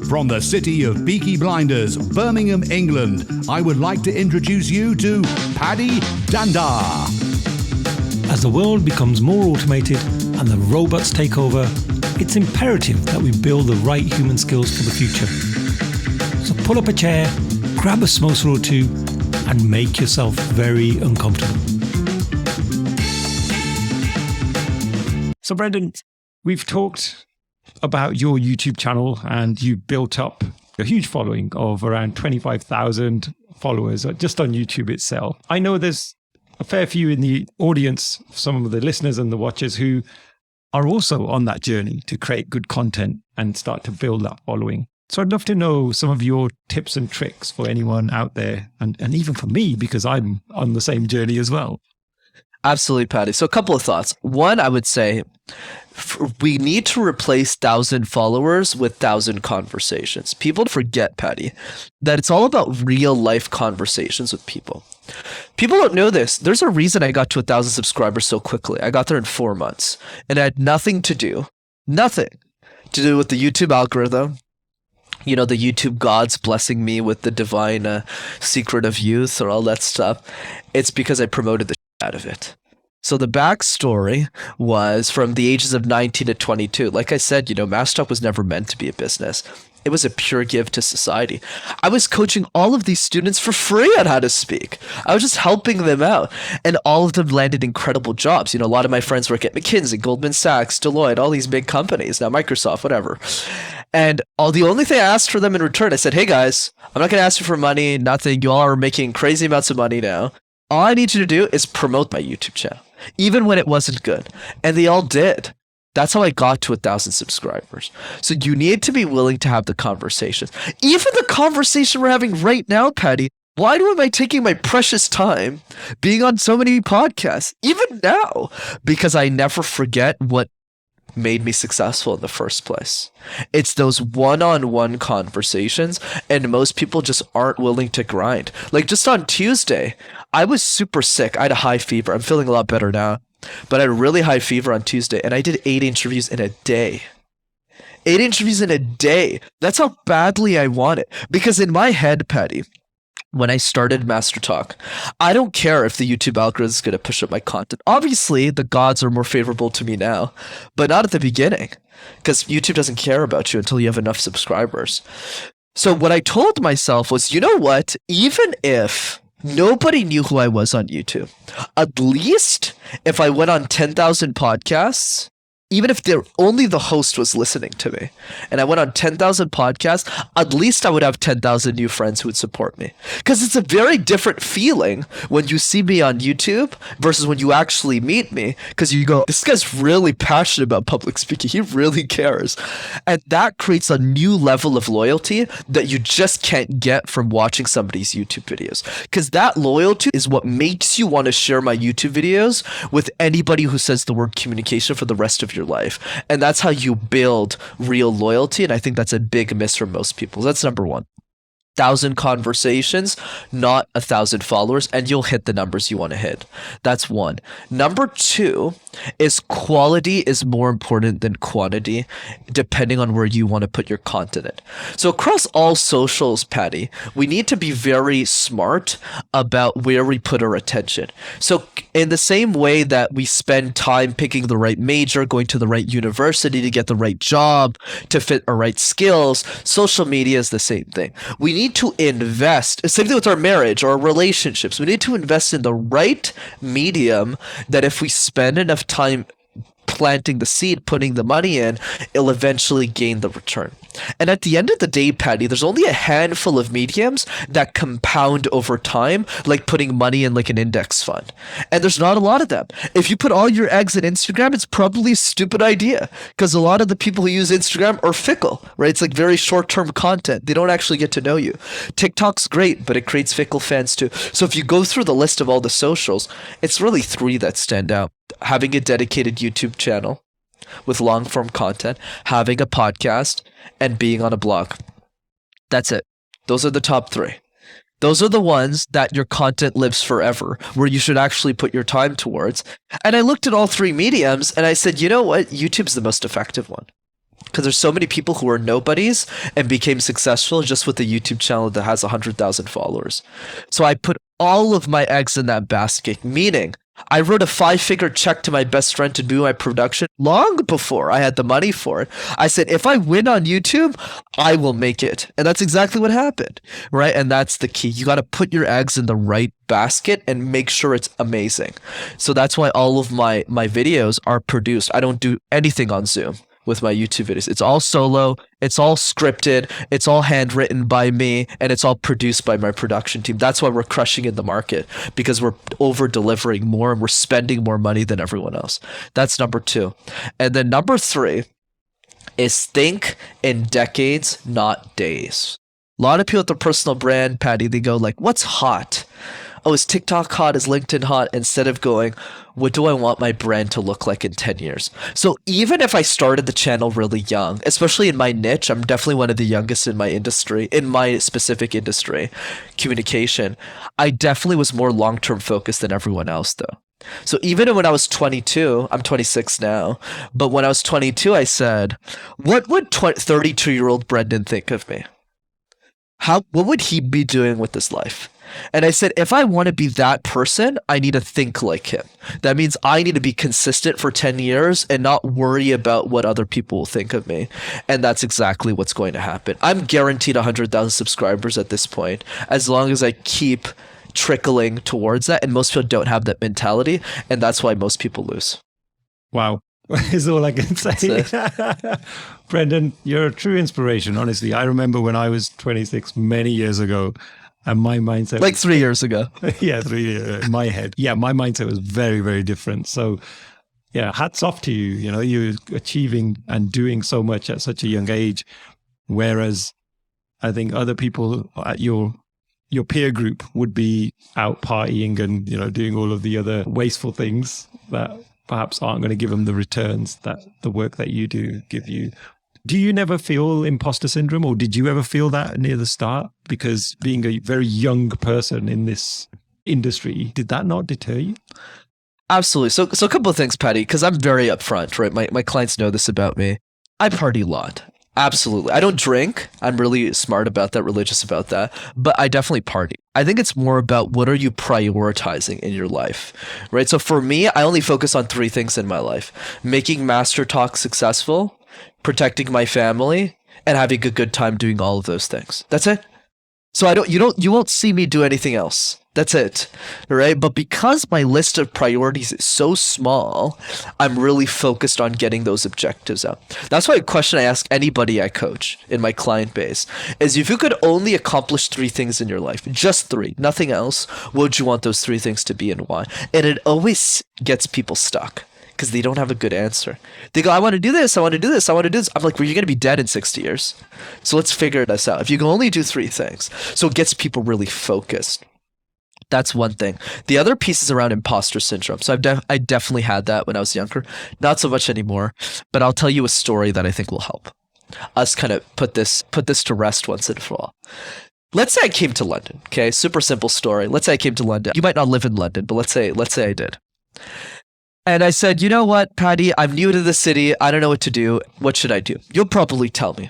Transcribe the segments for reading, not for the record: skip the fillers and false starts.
From the city of Peaky Blinders, Birmingham, England, I would like to introduce you to Paddy Danda. As the world becomes more automated and the robots take over, it's imperative that we build the right human skills for the future. So pull up a chair, grab a samosa or two, and make yourself very uncomfortable. So Brenden, we've talked about your YouTube channel, and you built up a huge following of around 25,000 followers just on YouTube itself. I know there's a fair few in the audience, some of the listeners and the watchers, who are also on that journey to create good content and start to build that following. So I'd love to know some of your tips and tricks for anyone out there, and even for me, because I'm on the same journey as well. Absolutely, Paddy. So a couple of thoughts. One, I would say we need to replace 1,000 followers with 1,000 conversations. People forget, Paddy, that it's all about real life conversations with people. People don't know this. There's a reason I got to 1,000 subscribers so quickly. I got there in 4 months, and I had nothing to do with the YouTube algorithm. You know, the YouTube gods blessing me with the divine secret of youth or all that stuff. It's because I promoted the shit out of it. So the backstory was from the ages of 19 to 22. Like I said, MasterTalk was never meant to be a business. It was a pure give to society. I was coaching all of these students for free on how to speak. I was just helping them out. And all of them landed incredible jobs. A lot of my friends work at McKinsey, Goldman Sachs, Deloitte, all these big companies, now Microsoft, whatever. And the only thing I asked for them in return, I said, hey guys, I'm not going to ask you for money, nothing. You all are making crazy amounts of money now. All I need you to do is promote my YouTube channel, even when it wasn't good. And they all did. That's how I got to 1,000 subscribers. So you need to be willing to have the conversations. Even the conversation we're having right now, Paddy, why am I taking my precious time being on so many podcasts, even now? Because I never forget what made me successful in the first place. It's those one-on-one conversations, and most people just aren't willing to grind. Like just on Tuesday, I was super sick. I had a high fever. I'm feeling a lot better now. But I had a really high fever on Tuesday, and I did 8 interviews in a day. 8 interviews in a day. That's how badly I want it. Because in my head, Paddy, when I started MasterTalk, I don't care if the YouTube algorithm is going to push up my content. Obviously, the gods are more favorable to me now, but not at the beginning, because YouTube doesn't care about you until you have enough subscribers. So what I told myself was, you know what? Even if nobody knew who I was on YouTube, at least if I went on 10,000 podcasts, even if only the host was listening to me, and I went on 10,000 podcasts, at least I would have 10,000 new friends who would support me. Because it's a very different feeling when you see me on YouTube versus when you actually meet me, because you go, this guy's really passionate about public speaking. He really cares. And that creates a new level of loyalty that you just can't get from watching somebody's YouTube videos. Because that loyalty is what makes you want to share my YouTube videos with anybody who says the word communication for the rest of your life. And that's how you build real loyalty. And I think that's a big miss for most people. That's number one. 1,000 conversations, not 1,000 followers, and you'll hit the numbers you want to hit. That's one. Number two is quality is more important than quantity, depending on where you want to put your content in. So across all socials, Paddy, we need to be very smart about where we put our attention. So in the same way that we spend time picking the right major, going to the right university to get the right job, to fit our right skills, social media is the same thing. We need to invest, same thing with our marriage or our relationships. We need to invest in the right medium that if we spend enough time planting the seed, putting the money in, it'll eventually gain the return. And at the end of the day, Paddy, there's only a handful of mediums that compound over time, like putting money in like an index fund. And there's not a lot of them. If you put all your eggs in Instagram, it's probably a stupid idea, because a lot of the people who use Instagram are fickle, right? It's like very short-term content. They don't actually get to know you. TikTok's great, but it creates fickle fans too. So if you go through the list of all the socials, it's really 3 that stand out. Having a dedicated YouTube channel with long-form content, having a podcast, and being on a blog. That's it. Those are the top 3. Those are the ones that your content lives forever, where you should actually put your time towards. And I looked at all 3 mediums and I said, you know what? YouTube's the most effective one. Because there's so many people who are nobodies and became successful just with a YouTube channel that has 100,000 followers. So I put all of my eggs in that basket, meaning I wrote a 5-figure check to my best friend to do my production long before I had the money for it. I said, if I win on YouTube, I will make it. And that's exactly what happened, right? And that's the key. You got to put your eggs in the right basket and make sure it's amazing. So that's why all of my videos are produced. I don't do anything on Zoom with my YouTube videos. It's all solo, it's all scripted, it's all handwritten by me, and it's all produced by my production team. That's why we're crushing in the market, because we're over delivering more and we're spending more money than everyone else. That's number 2. And then number 3 is think in decades, not days. A lot of people with their personal brand, Paddy, they go like, what's hot? Oh, is TikTok hot? Is LinkedIn hot? Instead of going, what do I want my brand to look like in 10 years? So even if I started the channel really young, especially in my niche, I'm definitely one of the youngest in my industry, in my specific industry, communication, I definitely was more long-term focused than everyone else though. So even when I was 22, I'm 26 now, but when I was 22, I said, what would 32-year-old Brenden think of me? What would he be doing with his life? And I said, if I want to be that person, I need to think like him. That means I need to be consistent for 10 years and not worry about what other people will think of me. And that's exactly what's going to happen. I'm guaranteed 100,000 subscribers at this point, as long as I keep trickling towards that. And most people don't have that mentality. And that's why most people lose. Wow. Is all I can say. Brenden, you're a true inspiration, honestly. I remember when I was 26 many years ago, and my mindset... Like 3 years ago. Yeah, 3 years in my head. Yeah, my mindset was very, very different. So yeah, hats off to you. You know, you're achieving and doing so much at such a young age. Whereas I think other people at your peer group would be out partying and, you know, doing all of the other wasteful things that perhaps aren't going to give them the returns that the work that you do give you. Do you never feel imposter syndrome, or did you ever feel that near the start? Because being a very young person in this industry, did that not deter you? Absolutely. So a couple of things, Paddy, because I'm very upfront, right? My clients know this about me. I party a lot. Absolutely. I don't drink. I'm really smart about that, religious about that, but I definitely party. I think it's more about what are you prioritizing in your life, right? So for me, I only focus on 3 things in my life: making MasterTalk successful, protecting my family, and having a good time doing all of those things. That's it. So you won't see me do anything else. That's it, right? But because my list of priorities is so small, I'm really focused on getting those objectives out. That's why a question I ask anybody I coach in my client base is, if you could only accomplish 3 things in your life, just 3, nothing else, what would you want those 3 things to be and why? And it always gets people stuck, because they don't have a good answer. They go, I want to do this, I want to do this, I want to do this. I'm like, well, you're going to be dead in 60 years. So let's figure this out. If you can only do 3 things. So it gets people really focused. That's one thing. The other piece is around imposter syndrome. So I definitely had that when I was younger. Not so much anymore. But I'll tell you a story that I think will help us kind of put this to rest once and for all. Let's say I came to London. Okay, super simple story. Let's say I came to London. You might not live in London, but let's say I did. And I said, you know what, Paddy, I'm new to the city. I don't know what to do. What should I do? You'll probably tell me.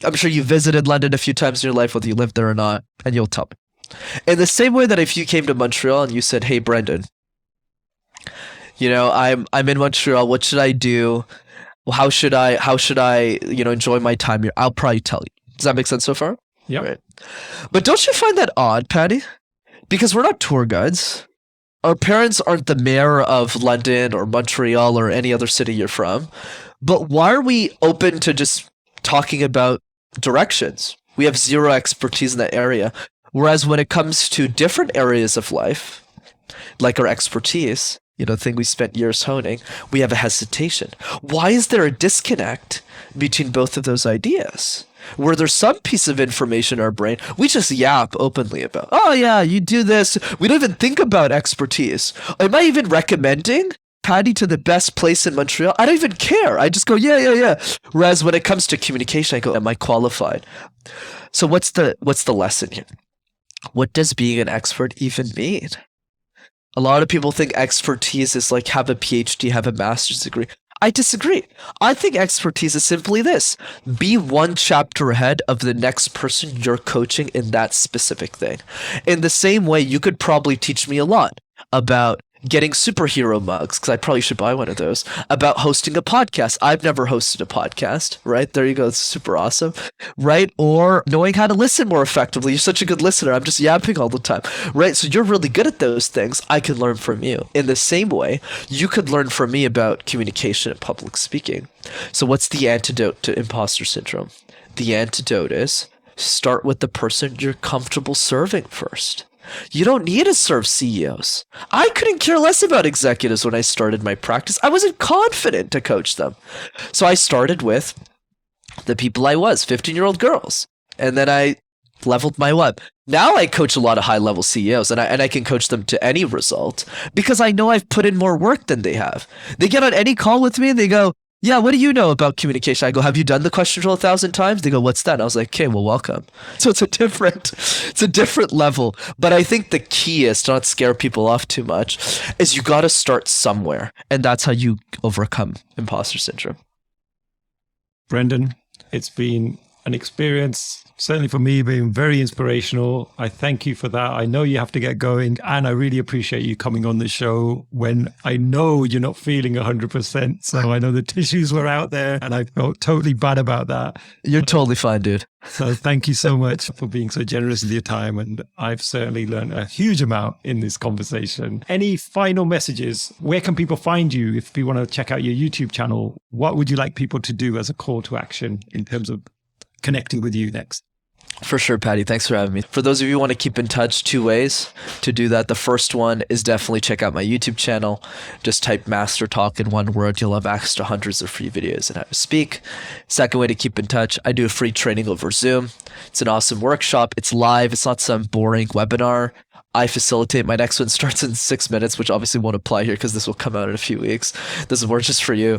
I'm sure you visited London a few times in your life, whether you lived there or not, and you'll tell me. In the same way that if you came to Montreal and you said, hey, Brenden, you know, I'm in Montreal. What should I do? How should I, you know, enjoy my time here? I'll probably tell you. Does that make sense so far? Yeah. Right. But don't you find that odd, Paddy? Because we're not tour guides. Our parents aren't the mayor of London or Montreal or any other city you're from. But why are we open to just talking about directions? We have zero expertise in that area. Whereas when it comes to different areas of life, like our expertise, you know, the thing we spent years honing, we have a hesitation. Why is there a disconnect between both of those ideas? Where there's some piece of information in our brain, we just yap openly about, oh yeah, you do this. We don't even think about expertise. Am I even recommending Paddy to the best place in Montreal? I don't even care. I just go, yeah. Whereas when it comes to communication, I go, am I qualified? So what's the lesson here? What does being an expert even mean? A lot of people think expertise is like have a PhD, have a master's degree. I disagree. I think expertise is simply this: be one chapter ahead of the next person you're coaching in that specific thing. In the same way, you could probably teach me a lot about getting superhero mugs, because I probably should buy one of those, about hosting a podcast. I've never hosted a podcast, right? There you go. It's super awesome, right? Or knowing how to listen more effectively. You're such a good listener. I'm just yapping all the time, right? So you're really good at those things. I can learn from you. In the same way, you could learn from me about communication and public speaking. So what's the antidote to imposter syndrome? The antidote is start with the person you're comfortable serving first. You don't need to serve CEOs. I couldn't care less about executives when I started my practice. I wasn't confident to coach them. So I started with the people I was, 15-year-old girls. And then I leveled my web. Now I coach a lot of high-level CEOs, and I can coach them to any result because I know I've put in more work than they have. They get on any call with me and they go, yeah, what do you know about communication? I go, have you done the question drill 1,000 times? They go, what's that? And I was like, okay, well, welcome. So it's a different level. But I think the key is to not scare people off too much, is you got to start somewhere. And that's how you overcome imposter syndrome. Brenden, it's been an experience, certainly for me, being very inspirational. I thank you for that. I know you have to get going, and I really appreciate you coming on the show when I know you're not feeling 100%. So I know the tissues were out there, and I felt totally bad about that. You're totally fine, dude. So thank you so much for being so generous with your time. And I've certainly learned a huge amount in this conversation. Any final messages? Where can people find you if people want to check out your YouTube channel? What would you like people to do as a call to action in terms of connecting with you next? For sure, Paddy. Thanks for having me. For those of you who want to keep in touch, 2 ways to do that. The first one is definitely check out my YouTube channel. Just type MasterTalk in one word. You'll have access to hundreds of free videos on how to speak. Second way to keep in touch, I do a free training over Zoom. It's an awesome workshop. It's live. It's not some boring webinar. I facilitate. My next one starts in 6 minutes, which obviously won't apply here because this will come out in a few weeks. This is more just for you.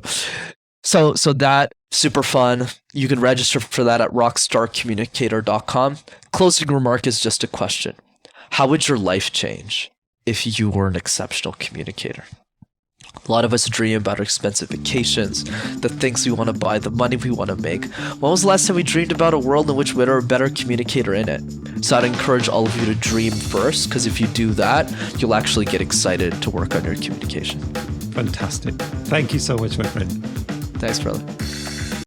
So that, super fun. You can register for that at rockstarcommunicator.com. Closing remark is just a question. How would your life change if you were an exceptional communicator? A lot of us dream about our expensive vacations, the things we want to buy, the money we want to make. When was the last time we dreamed about a world in which we're a better communicator in it? So I'd encourage all of you to dream first, because if you do that, you'll actually get excited to work on your communication. Fantastic. Thank you so much, my friend. Thanks, brother.